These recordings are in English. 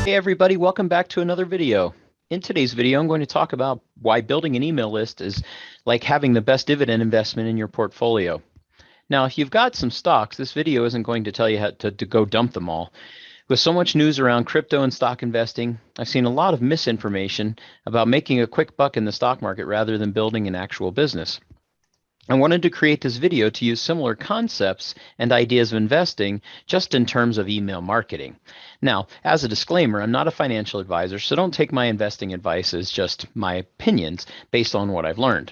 Hey everybody, welcome back to another video. In today's video, I'm going to talk about why building an email list is like having the best dividend investment in your portfolio. Now, if you've got some stocks, this video isn't going to tell you how to go dump them all. With so much news around crypto and stock investing, I've seen a lot of misinformation about making a quick buck in the stock market rather than building an actual business. I wanted to create this video to use similar concepts and ideas of investing just in terms of email marketing. Now, as a disclaimer, I'm not a financial advisor, so don't take my investing advice as just my opinions based on what I've learned.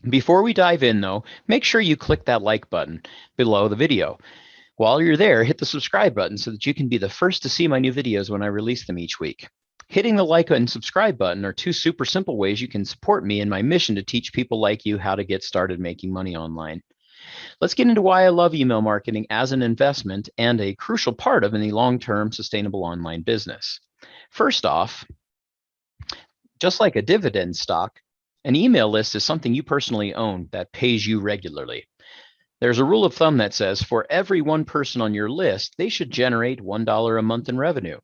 Before we dive in, though, make sure you click that like button below the video. While you're there, hit the subscribe button so that you can be the first to see my new videos when I release them each week. Hitting the like and subscribe button are two super simple ways you can support me in my mission to teach people like you how to get started making money online. Let's get into why I love email marketing as an investment and a crucial part of any long-term sustainable online business. First off, just like a dividend stock, an email list is something you personally own that pays you regularly. There's a rule of thumb that says for every one person on your list, they should generate $1 a month in revenue.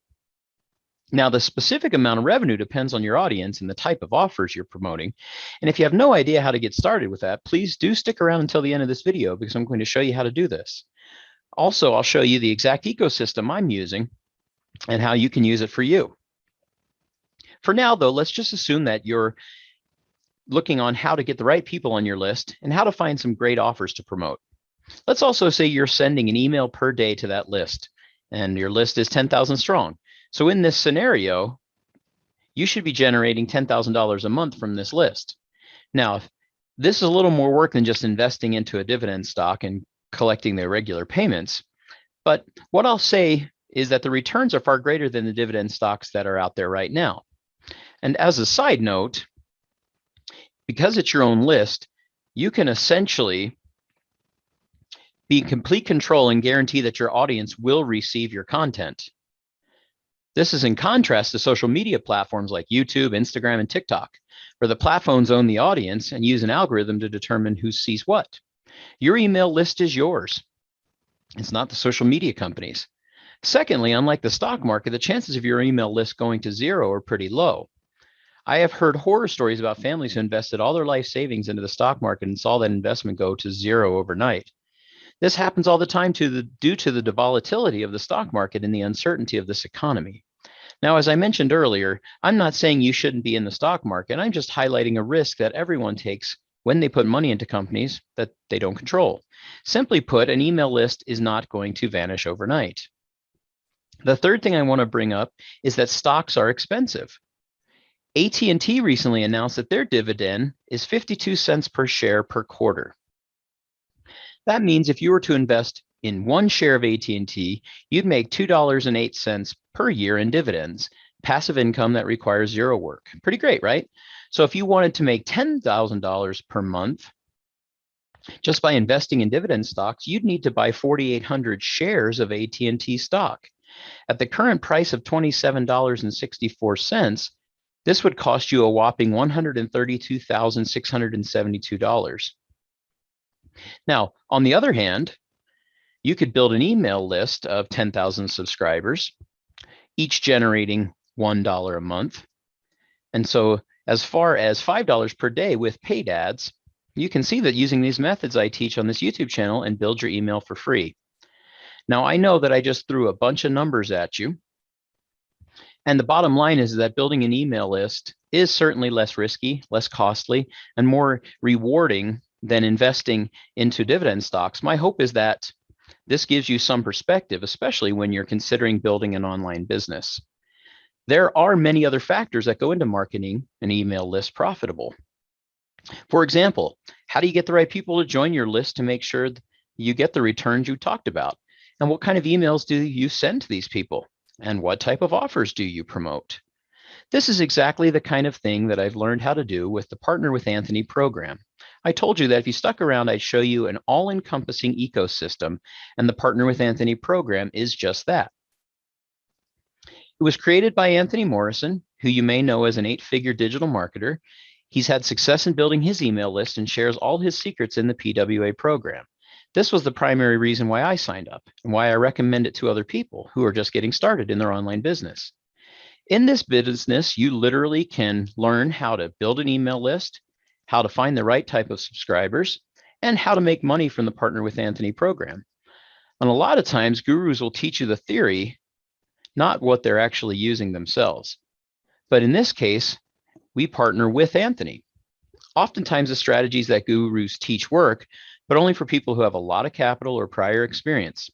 Now, the specific amount of revenue depends on your audience and the type of offers you're promoting. And if you have no idea how to get started with that, please do stick around until the end of this video because I'm going to show you how to do this. Also, I'll show you the exact ecosystem I'm using and how you can use it for you. For now, though, let's just assume that you're looking on how to get the right people on your list and how to find some great offers to promote. Let's also say you're sending an email per day to that list, and your list is 10,000 strong. So in this scenario, you should be generating $10,000 a month from this list. Now, this is a little more work than just investing into a dividend stock and collecting their regular payments. But what I'll say is that the returns are far greater than the dividend stocks that are out there right now. And as a side note, because it's your own list, you can essentially be in complete control and guarantee that your audience will receive your content. This is in contrast to social media platforms like YouTube, Instagram, and TikTok, where the platforms own the audience and use an algorithm to determine who sees what. Your email list is yours. It's not the social media companies. Secondly, unlike the stock market, the chances of your email list going to zero are pretty low. I have heard horror stories about families who invested all their life savings into the stock market and saw that investment go to zero overnight. This happens all the time due to the volatility of the stock market and the uncertainty of this economy. Now, as I mentioned earlier, I'm not saying you shouldn't be in the stock market. I'm just highlighting a risk that everyone takes when they put money into companies that they don't control. Simply put, an email list is not going to vanish overnight. The third thing I want to bring up is that stocks are expensive. AT&T recently announced that their dividend is 52 cents per share per quarter. That means if you were to invest in one share of AT&T, you'd make $2.08 per year in dividends, passive income that requires zero work. Pretty great, right? So if you wanted to make $10,000 per month just by investing in dividend stocks, you'd need to buy 4,800 shares of AT&T stock. At the current price of $27.64, this would cost you a whopping $132,672. Now, on the other hand, you could build an email list of 10,000 subscribers, each generating $1 a month. And so as far as $5 per day with paid ads, you can see that using these methods I teach on this YouTube channel and build your email for free. Now, I know that I just threw a bunch of numbers at you. And the bottom line is that building an email list is certainly less risky, less costly, and more rewarding than investing into dividend stocks. My hope is that this gives you some perspective, especially when you're considering building an online business. There are many other factors that go into marketing an email list profitable. For example, how do you get the right people to join your list to make sure you get the returns you talked about? And what kind of emails do you send to these people? And what type of offers do you promote? This is exactly the kind of thing that I've learned how to do with the Partner with Anthony program. I told you that if you stuck around, I'd show you an all-encompassing ecosystem, and the Partner with Anthony program is just that. It was created by Anthony Morrison, who you may know as an 8-figure digital marketer. He's had success in building his email list and shares all his secrets in the PWA program. This was the primary reason why I signed up and why I recommend it to other people who are just getting started in their online business. In this business, you literally can learn how to build an email list, how to find the right type of subscribers, and how to make money from the Partner with Anthony program. And a lot of times, gurus will teach you the theory, not what they're actually using themselves. But in this case, we partner with Anthony. Oftentimes, the strategies that gurus teach work, but only for people who have a lot of capital or prior experience.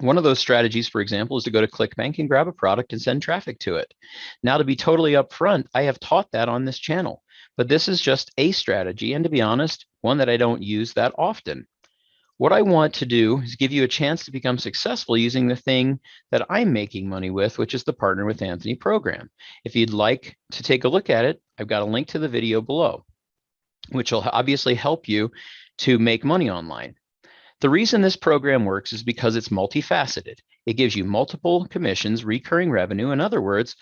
One of those strategies, for example, is to go to ClickBank and grab a product and send traffic to it. Now, to be totally upfront, I have taught that on this channel, but this is just a strategy, and to be honest, one that I don't use that often. What I want to do is give you a chance to become successful using the thing that I'm making money with, which is the Partner with Anthony program. If you'd like to take a look at it, I've got a link to the video below, which will obviously help you to make money online. The reason this program works is because it's multifaceted. It gives you multiple commissions, recurring revenue, in other words,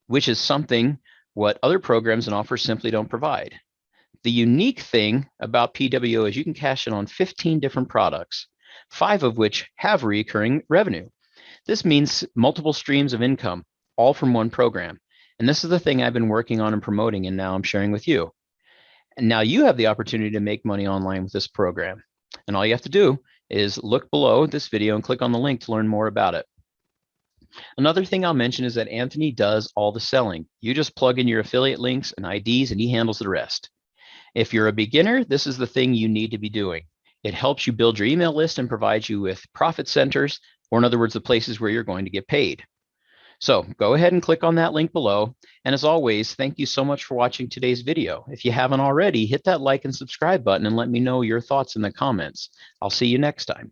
which is something what other programs and offers simply don't provide. The unique thing about PWO is you can cash in on 15 different products, 5 of which have recurring revenue. This means multiple streams of income, all from one program. And this is the thing I've been working on and promoting, and now I'm sharing with you. And now you have the opportunity to make money online with this program. And all you have to do is look below this video and click on the link to learn more about it. Another thing I'll mention is that Anthony does all the selling. You just plug in your affiliate links and IDs and he handles the rest. If you're a beginner, this is the thing you need to be doing. It helps you build your email list and provides you with profit centers, or in other words, the places where you're going to get paid. So go ahead and click on that link below. And as always, thank you so much for watching today's video. If you haven't already, hit that like and subscribe button and let me know your thoughts in the comments. I'll see you next time.